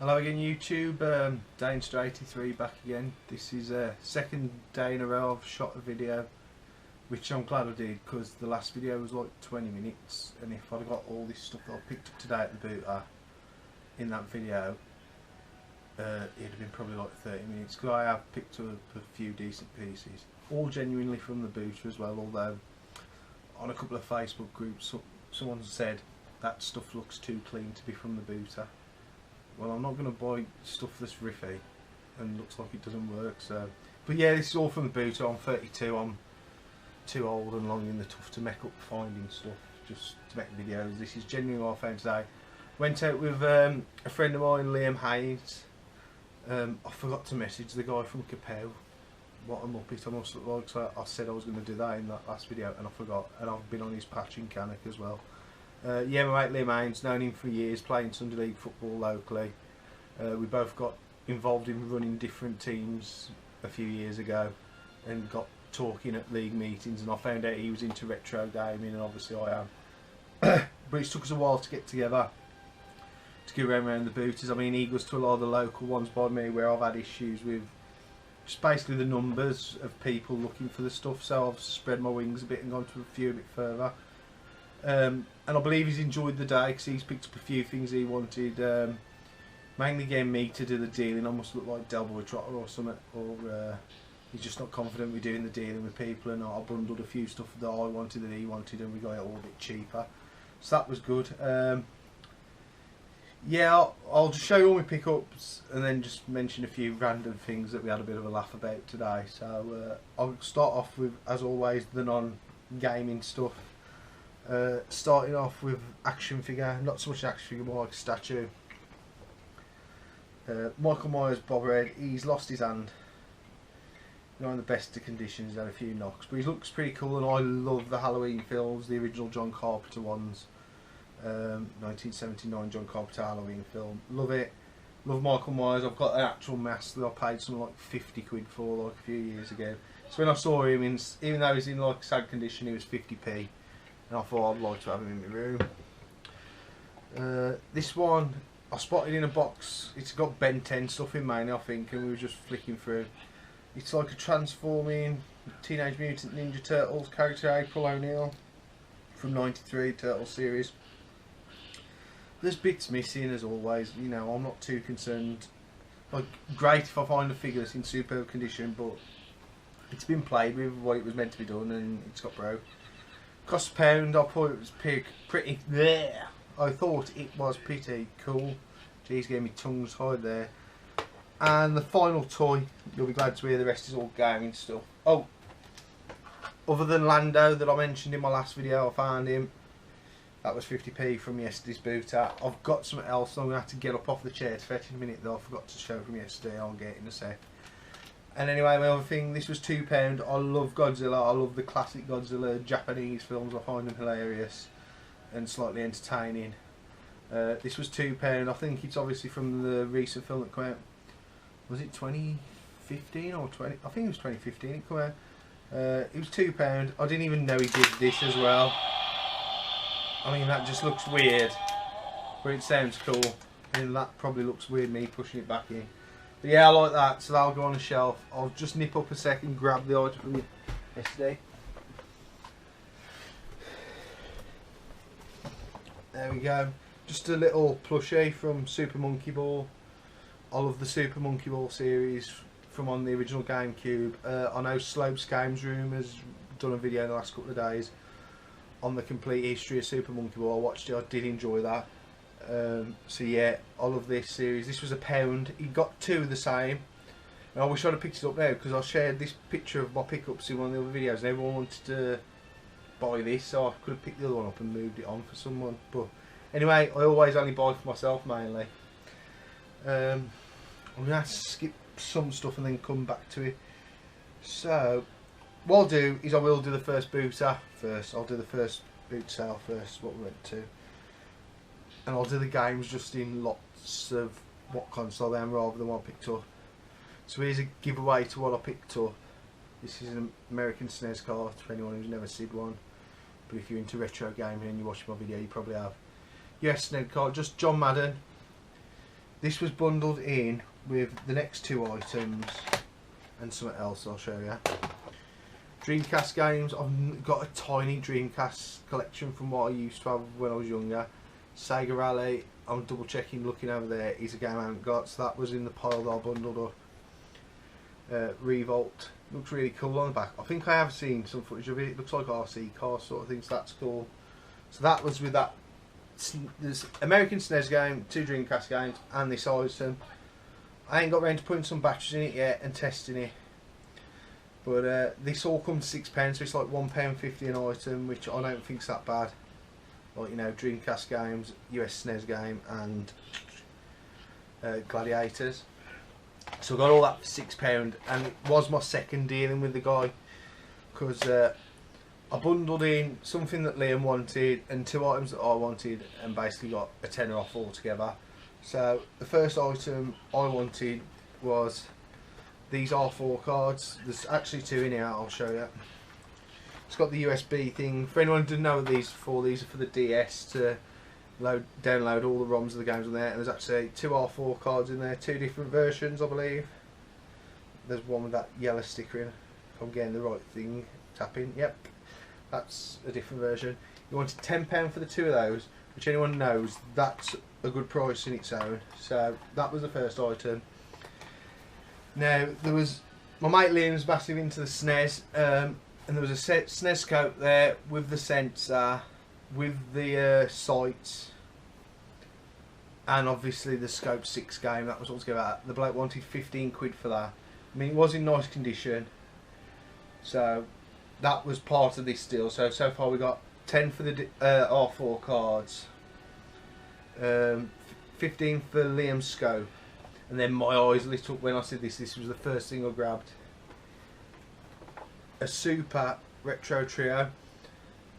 Hello again YouTube, Dainster83 back again. This is second day in a row I've shot a video, which I'm glad I did because the last video was like 20 minutes, and if I'd got all this stuff that I picked up today at the booter in that video, it'd have been probably like 30 minutes, because I have picked up a few decent pieces, all genuinely from the booter as well, although on a couple of Facebook groups someone said that stuff looks too clean to be from the booter. Well, I'm not going to buy stuff that's riffy and looks like it doesn't work, so... But yeah, this is all from the booter. I'm 32, I'm too old and long in the tooth to make up finding stuff, just to make videos. This is genuinely what I found today. Went out with a friend of mine, Liam Hayes. I forgot to message the guy from Kapow. What a muppet I must look like, so I said I was going to do that in that last video and I forgot, and I've been on his patch in Cannock as well. Yeah, my mate Liam Hayes, known him for years, playing Sunday League football locally. We both got involved in running different teams a few years ago and got talking at league meetings, and I found out he was into retro gaming, and obviously I am. But it took us a while to get together to go around the booters. I mean, he goes to a lot of the local ones by me where I've had issues with just basically the numbers of people looking for the stuff, so I've spread my wings a bit and gone to a few a bit further. And I believe he's enjoyed the day because he's picked up a few things he wanted, mainly getting me to do the dealing. I must look like Delboy Trotter or something, or he's just not confident with doing the dealing with people, and I bundled a few stuff that I wanted that he wanted, and we got it all a bit cheaper, so that was good. Yeah, I'll just show you all my pickups and then just mention a few random things that we had a bit of a laugh about today. So I'll start off with, as always, the non-gaming stuff. Starting off with action figure, not so much action figure, more like a statue. Michael Myers bobblehead. He's lost his hand, not in the best of conditions, he's had a few knocks, but he looks pretty cool, and I love the Halloween films, the original John Carpenter ones, 1979 John Carpenter Halloween film. Love it, love Michael Myers. I've got an actual mask that I paid something like 50 quid for like a few years ago, so when I saw him, even though he's in like sad condition, he was 50p. And I thought I'd like to have him in my room. This one I spotted in a box. It's got Ben 10 stuff in mainly, I think, and we were just flicking through. It's like a transforming Teenage Mutant Ninja Turtles character, April O'Neil, from '93 Turtle series. There's bits missing as always. You know, I'm not too concerned. Like, great if I find a figure that's in superb condition, but it's been played with what it was meant to be done, and it's got broke. Cost a £1. I thought it was pretty there. I thought it was pretty cool. Jeez, gave me tongues tied there. And the final toy, you'll be glad to hear the rest is all gaming stuff. Oh, other than Lando that I mentioned in my last video, I found him. That was 50p from yesterday's booter. I've got something else, so I'm going to have to get up off the chair to fetch in a minute, though. I forgot to show from yesterday. I'll get it in a sec. And anyway, my other thing, this was £2. I love Godzilla. I love the classic Godzilla Japanese films. I find them hilarious and slightly entertaining. This was £2. I think it's obviously from the recent film that came out. Was it 2015 or 20? I think it was 2015 it came out. It was £2. I didn't even know he did this as well. I mean, that just looks weird, but it sounds cool. And that probably looks weird, me pushing it back in. But yeah, I like that, so that'll go on the shelf. I'll just nip up a second, grab the item from yesterday. There we go. Just a little plushie from Super Monkey Ball. I love the Super Monkey Ball series from on the original GameCube. I know Slopes Games Room has done a video in the last couple of days on the complete history of Super Monkey Ball. I watched it, I did enjoy that. So yeah, I love this series. This was £1. He got two of the same, and I wish I'd have picked it up now, because I shared this picture of my pickups in one of the other videos and everyone wanted to buy this, so I could have picked the other one up and moved it on for someone. But anyway, I always only buy for myself mainly. I'm going to skip some stuff and then come back to it. So what I'll do is I will do the first booter first. I'll do the first boot sale first, what we went to. And I'll do the games just in lots of what console they are rather than what I picked up. So here's a giveaway to what I picked up. This is an American SNES card for anyone who's never seen one. But if you're into retro gaming and you watch my video, you probably have. US SNES card, just John Madden. this was bundled in with the next two items and something else I'll show you. Dreamcast games. I've got a tiny Dreamcast collection from what I used to have when I was younger. Sega Rally, I'm double checking, looking over there, is a game I haven't got, so that was in the pile that I bundled up. Revolt, looks really cool on the back. I think I have seen some footage of it. It looks like RC car sort of thing, so that's cool. So that was with that. There's American SNES game, 2 Dreamcast games, and this item. I ain't got around to putting some batteries in it yet and testing it. But this all comes £6, so it's like £1.50 an item, which I don't think's that bad. Like, you know, Dreamcast games, US SNES game, and Gladiators. So I got all that for £6, and it was my second dealing with the guy, because I bundled in something that Liam wanted and 2 items that I wanted, and basically got a tenner off altogether. So the first item I wanted was these R4 cards. There's actually 2 in here, I'll show you. It's got the USB thing. For anyone who didn't know what these are for, these are for the DS to download all the ROMs of the games on there. And there's actually 2 R4 cards in there, 2 different versions, I believe. There's one with that yellow sticker in. If I'm getting the right thing, tapping. Yep, that's a different version. You wanted £10 for the 2 of those, which anyone knows that's a good price in its own. So that was the first item. Now there was my mate Liam's massive into the SNES. And there was a SNES scope there with the sensor, with the sights, and obviously the Scope 6 game. That was altogether. The bloke wanted £15 for that. I mean, it was in nice condition, so that was part of this deal. So far we got 10 for the R4 cards, 15 for Liam's scope, and then my eyes lit up when I said this. This was the first thing I grabbed. A Super Retro Trio.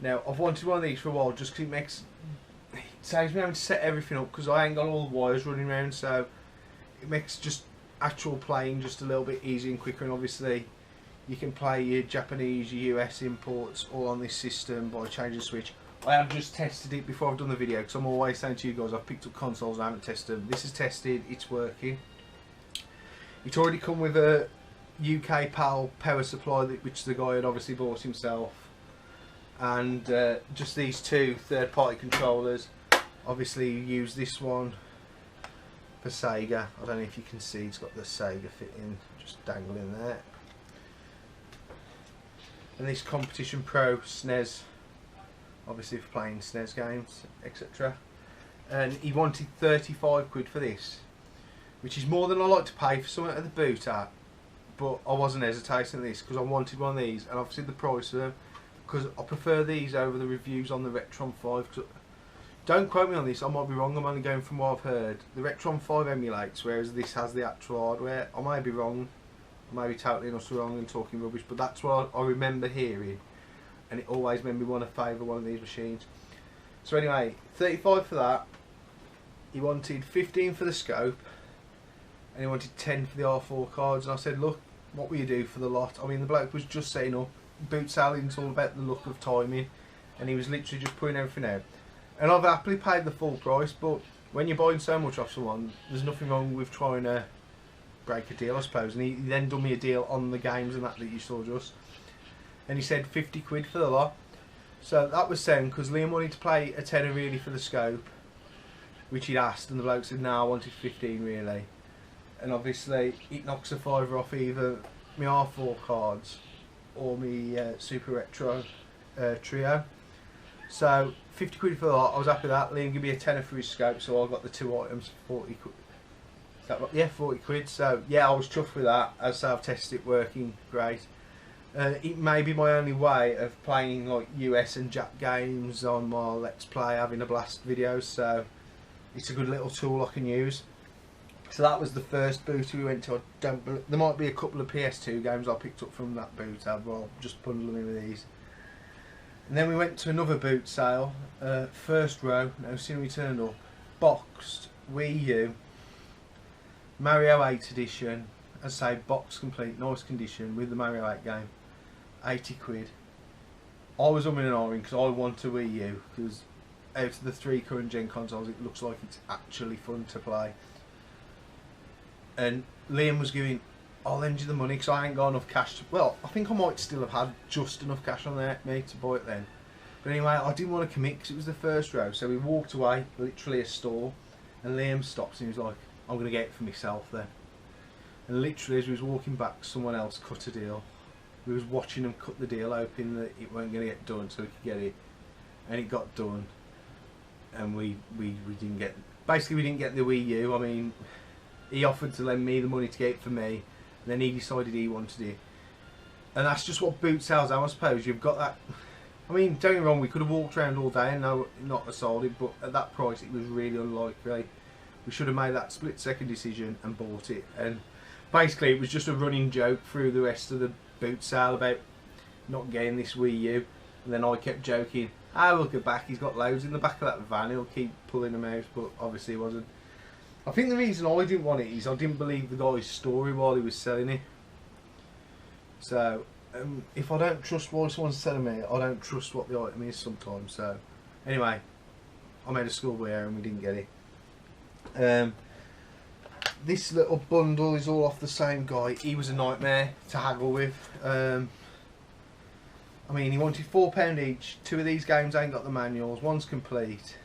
Now I've wanted one of these for a while just because it saves me having to set everything up, because I ain't got all the wires running around, so it makes just actual playing just a little bit easier and quicker. And obviously you can play your Japanese, your US imports all on this system by changing the switch. I have just tested it before I've done the video, because I'm always saying to you guys I've picked up consoles and I haven't tested them. This is tested, it's working. It's already come with a UK PAL power supply, which the guy had obviously bought himself, and just these 2 third-party controllers. Obviously you use this one for Sega. I don't know if you can see, it's got the Sega fitting just dangling there. And this Competition Pro SNES, obviously for playing SNES games, etc. And he wanted £35 for this, which is more than I like to pay for something at the boot at. But I wasn't hesitating at this because I wanted one of these, and obviously the price of them, because I prefer these over the reviews on the Retron 5. Don't quote me on this, I might be wrong, I'm only going from what I've heard. The Retron 5 emulates, whereas this has the actual hardware. I may be wrong, I may be totally and utterly wrong and talking rubbish, but that's what I remember hearing, and it always made me want to favour one of these machines. So anyway, 35 for that. He wanted 15 for the scope, and he wanted 10 for the R4 cards. And I said, look, what will you do for the lot? I mean, the bloke was just setting up. Boot selling's all about the look of timing, and he was literally just putting everything out. And I've happily paid the full price, but when you're buying so much off someone, there's nothing wrong with trying to break a deal, I suppose. And he then done me a deal on the games and that you saw just. And he said £50 for the lot. So that was sound, because Liam wanted to play a tenner really for the scope, which he'd asked, and the bloke said, no, I wanted 15 really. And obviously it knocks a fiver off either my R4 cards or my Super Retro Trio. So £50 for the lot, I was happy with that. Liam gave me a tenner for his scope, so I got the 2 items for £40. Is that right? Yeah, £40. So yeah, I was chuffed with that. As I've tested it working great. It may be my only way of playing like US and Jap games on my Let's Play, having a blast videos, so it's a good little tool I can use. So that was the first booty we went to. There might be a couple of PS2 games I picked up from that boot sale, but I'll just bundle them in with these. And then we went to another boot sale, first row, no sooner we turned up, boxed Wii U, Mario 8 edition, as I say, box complete, nice condition with the Mario 8 game, £80. I was umming and ahhing because I want a Wii U, because out of the 3 current gen consoles it looks like it's actually fun to play. and Liam was going, I'll lend you the money because I ain't got enough cash to, well, I think I might still have had just enough cash on there, me, to buy it then. But anyway, I didn't want to commit because it was the first row, so we walked away, literally a store, and Liam stops and he was like, I'm going to get it for myself then. And literally as we was walking back, someone else cut a deal. We was watching them cut the deal, hoping that it weren't going to get done so we could get it. And it got done, and we didn't get, basically we didn't get the Wii U. I mean, he offered to lend me the money to get it for me, and then he decided he wanted it. And that's just what boot sales are, I suppose. You've got that, I mean, don't get me wrong, we could have walked around all day and not sold it, but at that price it was really unlikely. We should have made that split second decision and bought it. And basically it was just a running joke through the rest of the boot sale about not getting this Wii U. And then I kept joking, we'll get back, he's got loads in the back of that van, he'll keep pulling them out, but obviously he wasn't. I think the reason I didn't want it is I didn't believe the guy's story while he was selling it. So if I don't trust what someone's selling me, I don't trust what the item is sometimes. So anyway, I made a schoolboy error and we didn't get it. This little bundle is all off the same guy. He was a nightmare to haggle with. I mean, he wanted £4 each. 2 of these games ain't got the manuals. One's complete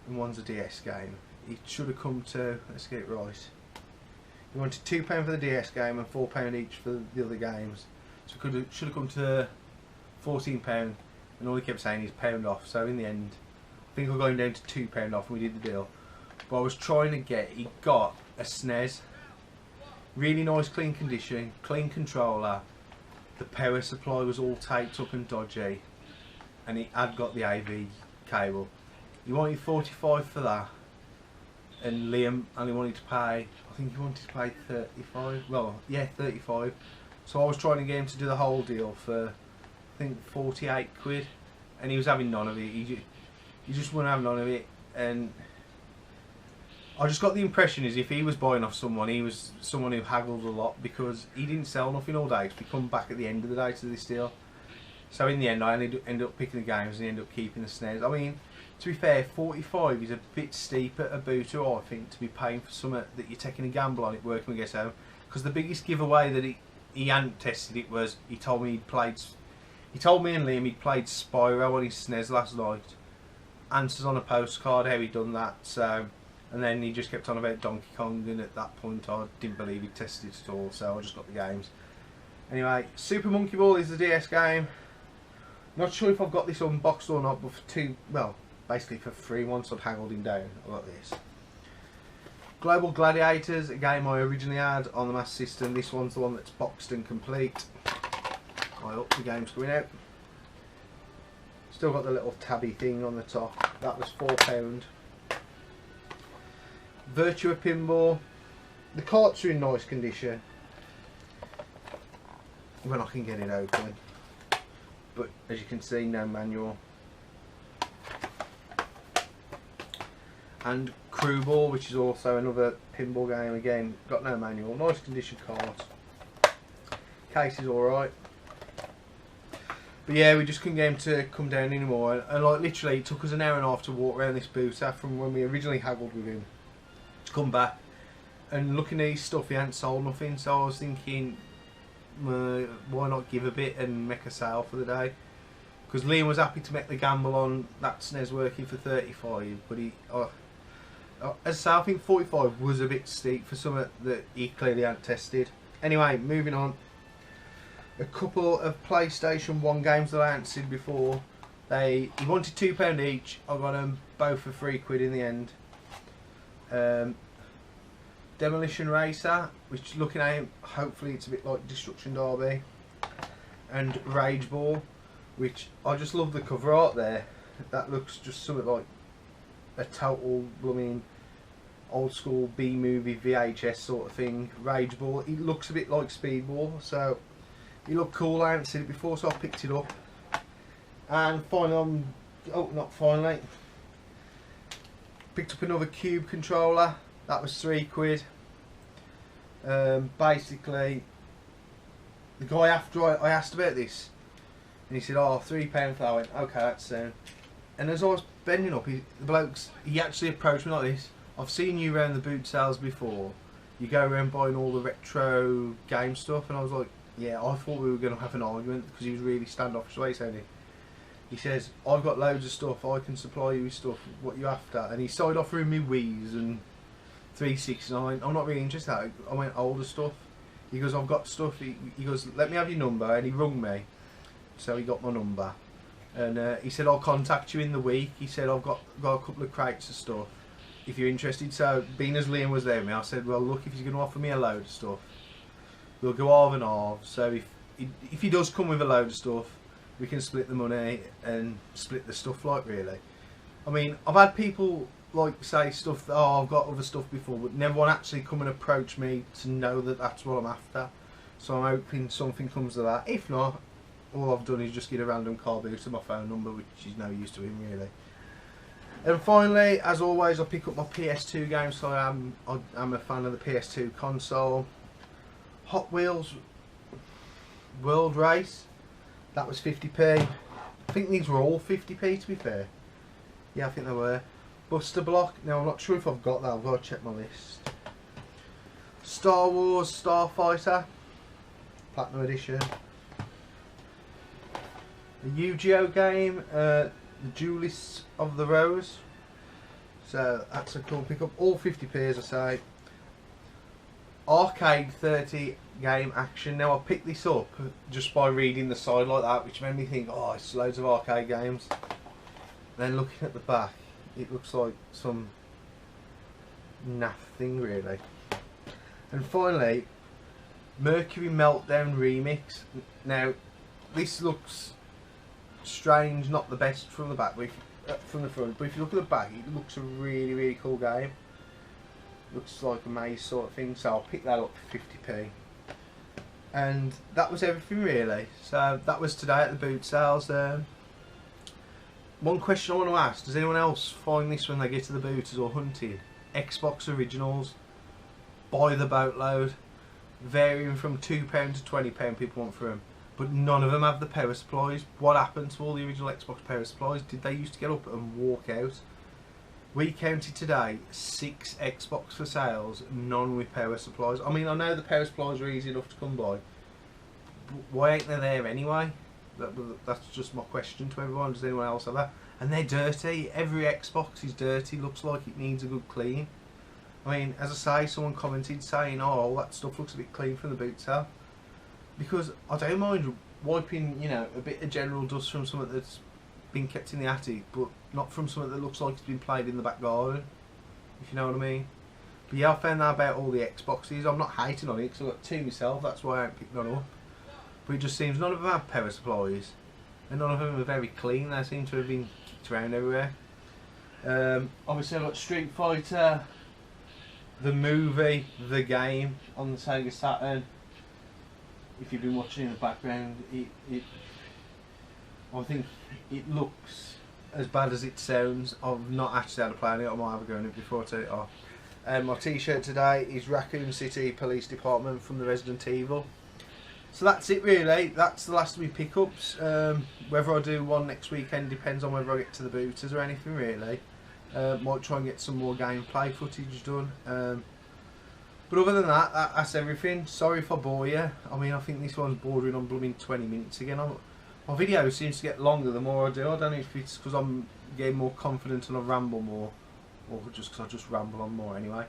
and one's a DS game. It should have come to, let's get it right. He wanted £2 for the DS game and £4 each for the other games. So it should have come to £14, and all he kept saying is £1 off. So in the end, I think I got him down to £2 off and we did the deal. But I was trying to get, he got a SNES, really nice clean condition, clean controller, the power supply was all taped up and dodgy, and it had got the AV cable. He wanted 45 for that, and Liam only wanted to pay, I think he wanted to pay 35, well yeah 35, so I was trying to get him to do the whole deal for I think 48 quid, and he was having none of it. He just wouldn't have none of it. And I just got the impression as if he was buying off someone, he was someone who haggled a lot, because he didn't sell nothing all day. We come back at the end of the day to this deal. So in the end I ended up picking the games and ended up keeping the SNES. I mean, to be fair, 45 is a bit steep at a booter, I think, to be paying for something that you're taking a gamble on it working when you get home. Because the biggest giveaway that he hadn't tested it was, he told me and Liam he'd played Spyro on his SNES last night. Answers on a postcard, how he'd done that. So, and then he just kept on about Donkey Kong, and at that point I didn't believe he'd tested it at all, so I just got the games. Anyway, Super Monkey Ball is the DS game. Not sure if I've got this unboxed or not, but basically for free once I'd haggled him down. I got this. Global Gladiators, a game I originally had on the Master System. This one's the one that's boxed and complete. I hope the game's going out. Still got the little tabby thing on the top. That was £4. Virtua Pinball. The carts are in nice condition when I can get it open, but as you can see, no manual. And Crew Ball, which is also another pinball game, again got no manual, nice condition cards. Case is alright. But yeah, we just couldn't get him to come down anymore, and like literally it took us an hour and a half to walk around this booth from when we originally haggled with him to come back. And looking at his stuff, he hadn't sold nothing, so I was thinking, why not give a bit and make a sale for the day? Because Liam was happy to make the gamble on that SNES working for 35, but as I say, I think 45 was a bit steep for something that he clearly hadn't tested. Anyway, moving on. A couple of PlayStation 1 games that I hadn't seen before. He wanted £2 each. I got them both for £3 in the end. Demolition Racer, which looking at it, hopefully it's a bit like Destruction Derby. And Rage Ball, which I just love the cover art there. That looks just something like a total blooming old school B-movie VHS sort of thing. Rage Ball, it looks a bit like Speedball, so it looked cool. I hadn't seen it before, so I picked it up. And finally, picked up another Cube controller. That was £3. Basically, the guy, after I asked about this, and he said, oh, £3 for that. I went, okay, that's sound. And as I was bending up, the blokes, he actually approached me like this. I've seen you around the boot sales before. you go around buying all the retro game stuff, and I was like, yeah, I thought we were going to have an argument because he was really standoffish way saying it. He says, I've got loads of stuff, I can supply you with stuff, what you after? And he started offering me Wii's and 360, and I went, I'm not really interested. I went, older stuff. He goes, I've got stuff. He goes, let me have your number, and he rung me. So he got my number. And he said, I'll contact you in the week. He said, I've got a couple of crates of stuff if you're interested. So being as Liam was there with me, I said, well, look, if he's going to offer me a load of stuff, we'll go half and half. So if he does come with a load of stuff, we can split the money and split the stuff, like, really. I mean, I've had people like say stuff that, oh, I've got other stuff before, but never one actually come and approach me to know that that's what I'm after. So I'm hoping something comes of that. If not, all I've done is just get a random car boot to my phone number, which is no use to him, really. And finally, as always, I pick up my PS2 games, so I'm a fan of the PS2 console. Hot Wheels World Race, that was 50p. I think these were all 50p, to be fair. Yeah, I think they were. Buster Block, now I'm not sure if I've got that, I've got to check my list. Star Wars Starfighter, Platinum Edition. The Yu-Gi-Oh game, the Duelists of the Rose. So that's a cool pickup. All 50p, as I say. Arcade 30 game action. Now I picked this up just by reading the side like that, which made me think, oh, it's loads of arcade games. Then looking at the back, it looks like some naff thing, really. And finally, Mercury Meltdown Remix. Now this looks strange, not the best from the back, but from the front, but if you look at the back, it looks a really cool game. Looks like a maze sort of thing, so I'll pick that up for 50p. And that was everything, really. So that was today at the boot sales. One question I want to ask, does anyone else find this when they get to the booters or hunting? xBox originals by the boatload, varying from £2 to £20 people want for them, but none of them have the power supplies. What happened to all the original Xbox power supplies? Did they used to get up and walk out? We counted today 6 Xbox for sales, none with power supplies. I mean, I know the power supplies are easy enough to come by, but why ain't they there anyway? That's just my question to everyone. Does anyone else have that? And they're dirty. Every Xbox is dirty. Looks like it needs a good clean. I mean, as I say, someone commented saying, oh, all that stuff looks a bit clean from the boot sale. Because I don't mind wiping, you know, a bit of general dust from something that's been kept in the attic, but not from something that looks like it's been played in the back garden, if you know what I mean. But yeah, I found out about all the Xboxes. I'm not hating on it because I've got 2 myself, that's why I ain't picked none up. But it just seems none of them have power supplies, and none of them are very clean. They seem to have been kicked around everywhere. Obviously I've got Street Fighter, the movie, the game on the Sega Saturn. If you've been watching in the background, I think it looks as bad as it sounds. I've not actually had a play on it, I might have a go on it before I take it off. My t-shirt today is Raccoon City Police Department from the Resident Evil. So that's it, really. That's the last of my pickups. Whether I do one next weekend depends on whether I get to the booters or anything, really. Might try and get some more gameplay footage done. But other than that, that's everything. Sorry if I bore you. I mean, I think this one's bordering on blooming 20 minutes again. My video seems to get longer the more I do. I don't know if it's because I'm getting more confident and I ramble more, or just because I just ramble on more anyway.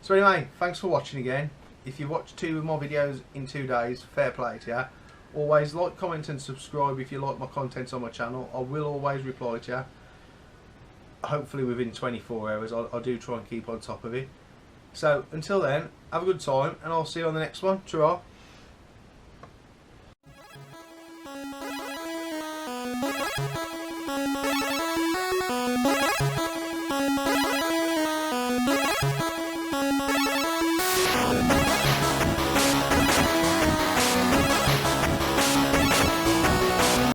So anyway, thanks for watching again. If you watch 2 of my videos in 2 days, fair play to you. Always like, comment and subscribe if you like my content on my channel. I will always reply to you. Hopefully within 24 hours. I do try and keep on top of it. So until then, have a good time and I'll see you on the next one. Ta-ra. Bye.